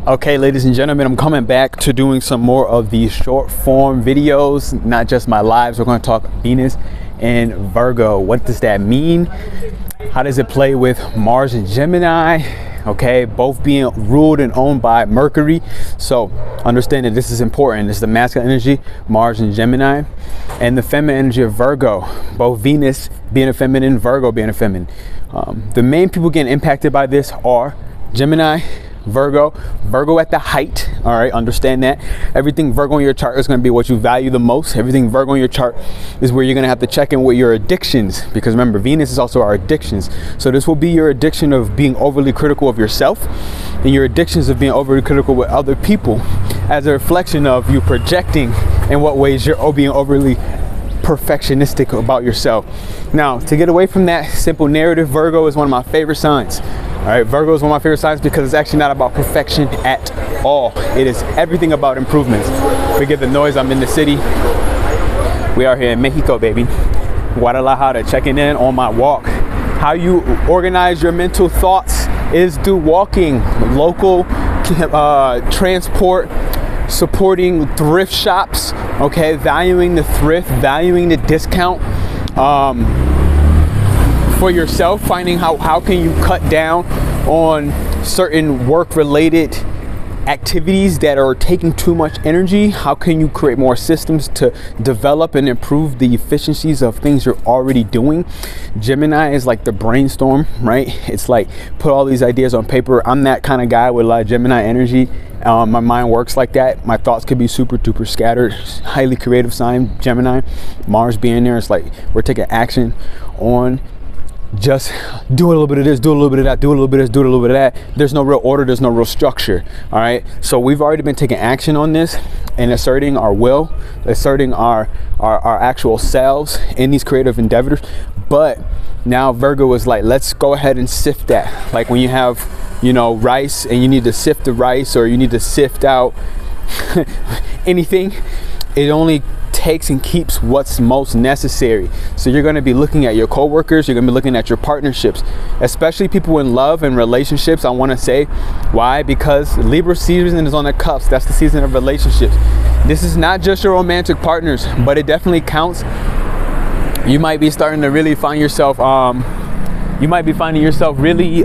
Okay, ladies and gentlemen, I'm coming back to doing some more of these short form videos, not just my lives. We're going to talk Venus and Virgo. What does that mean? How does it play with Mars and Gemini? Okay, both being ruled and owned by Mercury. So understand that this is important. This is the masculine energy, Mars and Gemini, and the feminine energy of Virgo, both Venus being a feminine, Virgo being a feminine. The main people getting impacted by this are Gemini, Virgo at the height. All right, understand that everything Virgo in your chart is going to be what you value the most. Everything Virgo in your chart is where you're going to have to check in with your addictions, because remember, Venus is also our addictions. So this will be your addiction of being overly critical of yourself, and your addictions of being overly critical with other people, as a reflection of you projecting in what ways you're being overly perfectionistic about yourself. Now, to get away from that simple narrative, Virgo is one of my favorite signs. All right, Virgo is one of my favorite signs because it's actually not about perfection at all. It is everything about improvements. Forget the noise, I'm in the city. We are here in Mexico, baby. Guadalajara, checking in on my walk. How you organize your mental thoughts is through walking. Local transport, supporting thrift shops, okay, valuing the thrift, valuing the discount. For yourself, finding how can you cut down on certain work-related activities that are taking too much energy. How can you create more systems to develop and improve the efficiencies of things you're already doing? Gemini is like the brainstorm, right? It's like put all these ideas on paper. I'm that kind of guy with a lot of Gemini energy. My mind works like that. My thoughts could be super duper scattered. Highly creative sign, Gemini. Mars being there, it's like we're taking action on just do a little bit of this, do a little bit of that, do a little bit of this, do a little bit of that. There's no real order, there's no real structure. All right, so we've already been taking action on this and asserting our will, asserting our actual selves in these creative endeavors. But now Virgo is like, let's go ahead and sift that. Like when you have, you know, rice and you need to sift the rice, or you need to sift out anything, it only takes and keeps what's most necessary. So you're going to be looking at your co-workers, you're going to be looking at your partnerships, especially people in love and relationships. I want to say why, because Libra season is on the cusp. That's the season of relationships. This is not just your romantic partners, but it definitely counts. You might be starting to really find yourself really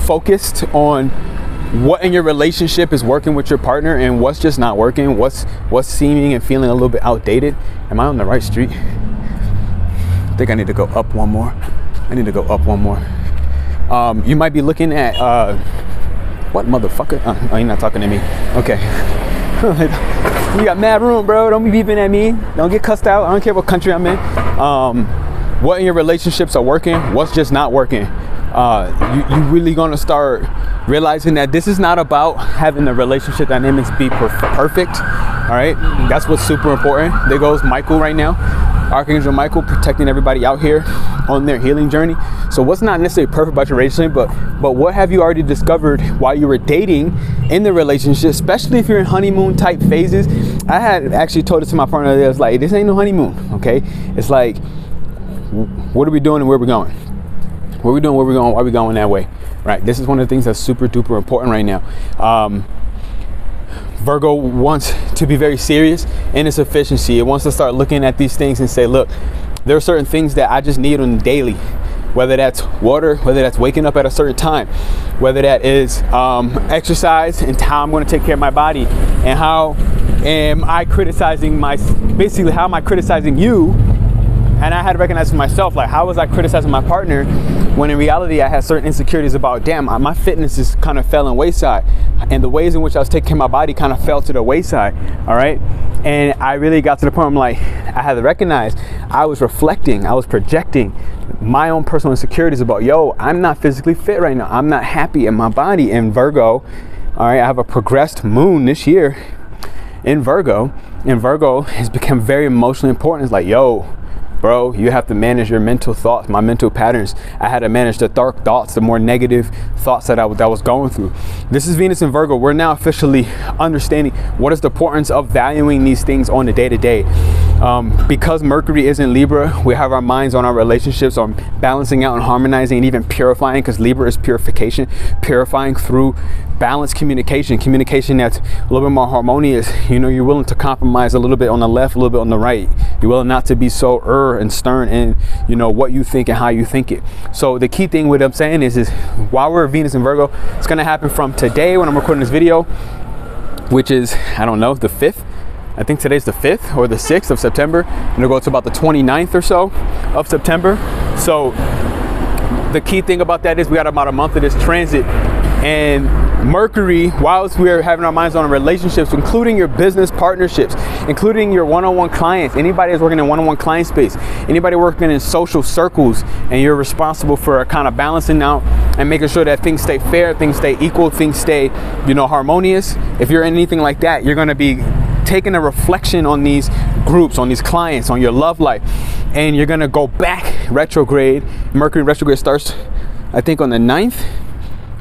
focused on what in your relationship is working with your partner and what's just not working, what's seeming and feeling a little bit outdated. Am I on the right street? I think I need to go up one more. You might be looking at what motherfucker? Oh, you're not talking to me. Okay. You got mad room, bro. Don't be beeping at me. Don't get cussed out. I don't care what country I'm in. What in your relationships are working, what's just not working. You really gonna start realizing that this is not about having the relationship dynamics be perfect. All right, that's what's super important. There goes Michael right now, Archangel Michael, protecting everybody out here on their healing journey. So what's not necessarily perfect about your relationship, but what have you already discovered while you were dating in the relationship, especially if you're in honeymoon type phases. I had actually told it to my partner. I was like, this ain't no honeymoon, okay? It's like, what are we doing and where are we going? What are we doing, where are we going, why are we going that way? Right, this is one of the things that's super duper important right now. Virgo wants to be very serious in its efficiency. It wants to start looking at these things and say, look, there are certain things that I just need on the daily, whether that's water, whether that's waking up at a certain time, whether that is exercise and how I'm going to take care of my body, and how am I criticizing how am I criticizing you? And I had to recognize for myself, like, how was I criticizing my partner when in reality I had certain insecurities about, damn, my fitness is kind of fell in wayside, and the ways in which I was taking care of my body kind of fell to the wayside. All right, and I really got to the point where I'm like, I had to recognize I was reflecting, I was projecting my own personal insecurities about, yo, I'm not physically fit right now, I'm not happy in my body. In Virgo, all right, I have a progressed moon this year in Virgo, and Virgo has become very emotionally important. It's like, yo, bro, you have to manage your mental thoughts, my mental patterns. I had to manage the dark thoughts, the more negative thoughts that I was going through. This is Venus in Virgo. We're now officially understanding what is the importance of valuing these things on the day-to-day. Because Mercury is in Libra, we have our minds on our relationships, on balancing out and harmonizing and even purifying, because Libra is purification, purifying through balanced communication that's a little bit more harmonious. You know, you're willing to compromise a little bit on the left, a little bit on the right. You're willing not to be so and stern in, you know, what you think and how you think it. So the key thing, what I'm saying is while we're Venus in Virgo, it's going to happen from today when I'm recording this video, which is, I don't know, the 5th. I think today's the 5th or the 6th of September, and it'll go to about the 29th or so of September. So the key thing about that is we got about a month of this transit, and Mercury, whilst we're having our minds on relationships, including your business partnerships, including your one-on-one clients, anybody that's working in one-on-one client space, anybody working in social circles, and you're responsible for kind of balancing out and making sure that things stay fair, things stay equal, things stay, you know, harmonious. If you're anything like that, you're going to be taking a reflection on these groups, on these clients, on your love life, and you're gonna go back retrograde. Mercury retrograde starts, I think, on the 9th.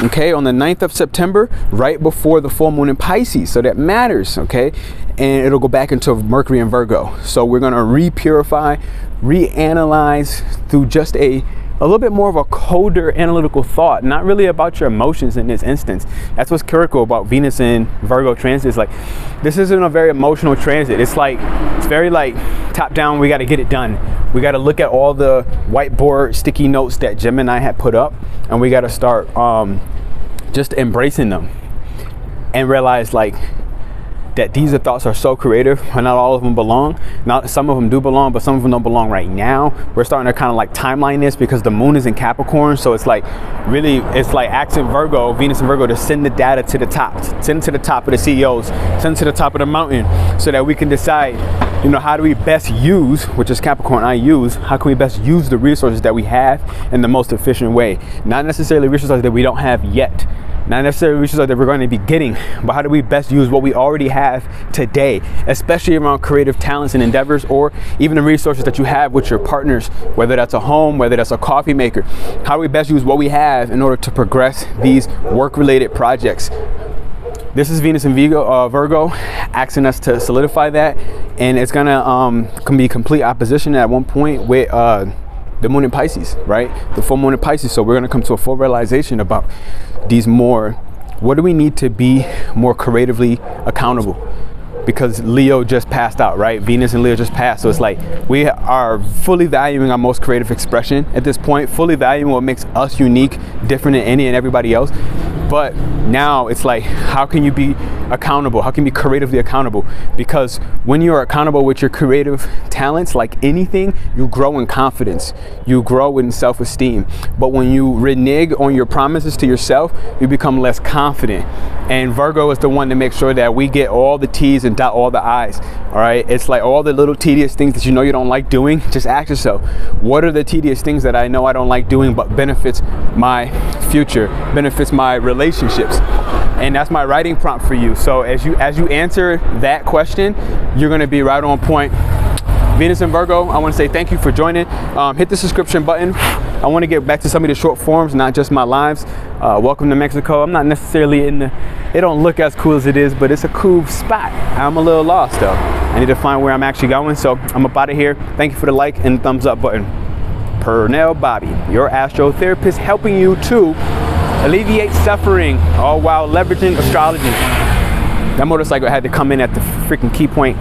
Okay, on the 9th of September, right before the full moon in Pisces. So that matters, okay? And it'll go back into Mercury in Virgo. So we're gonna re-purify, reanalyze through just a little bit more of a colder analytical thought, not really about your emotions in this instance. That's what's critical about Venus in Virgo transit. Is like, this isn't a very emotional transit. It's like, it's very like top down. We got to get it done. We got to look at all the whiteboard sticky notes that Gemini had put up, and we got to start just embracing them and realize like that these thoughts are so creative, and not all of them belong. Not some of them do belong, but some of them don't belong right now. We're starting to kind of like timeline this because the moon is in Capricorn, so it's like really, it's like asking Virgo, Venus and Virgo, to send the data to the top, send it to the top of the CEOs, send it to the top of the mountain, so that we can decide, you know, how do we best use, which is Capricorn, how can we best use the resources that we have in the most efficient way? Not necessarily resources that we don't have yet, not necessarily resources that we're going to be getting, but how do we best use what we already have today, especially around creative talents and endeavors, or even the resources that you have with your partners, whether that's a home, whether that's a coffee maker. How do we best use what we have in order to progress these work-related projects? This is Venus in Virgo, asking us to solidify that, and it's gonna can be complete opposition at one point with the moon in Pisces, right? The full moon in Pisces. So we're gonna come to a full realization about these more, what do we need to be more creatively accountable? Because Leo just passed out, right? Venus and Leo just passed. So it's like we are fully valuing our most creative expression at this point, fully valuing what makes us unique, different than any and everybody else. But now it's like, how can you be accountable? How can you be creatively accountable? Because when you're accountable with your creative talents, like anything, you grow in confidence, you grow in self-esteem. But when you renege on your promises to yourself, you become less confident. And Virgo is the one to make sure that we get all the T's and dot all the I's. All right, it's like all the little tedious things that you know you don't like doing. Just ask yourself, what are the tedious things that I know I don't like doing but benefits my future, benefits my relationships? And that's my writing prompt for you. So as you answer that question, you're going to be right on point. Venus and Virgo, I want to say thank you for joining. Hit the subscription button. I want to get back to some of the short forms, not just my lives. Welcome to Mexico. I'm not necessarily in the, it don't look as cool as it is, but it's a cool spot. I'm a little lost though. I need to find where I'm actually going. So I'm up out of here. Thank you for the like and thumbs up button. Pernell Bobby, your astro therapist, helping you to alleviate suffering, all while leveraging astrology. That motorcycle had to come in at the freaking key point.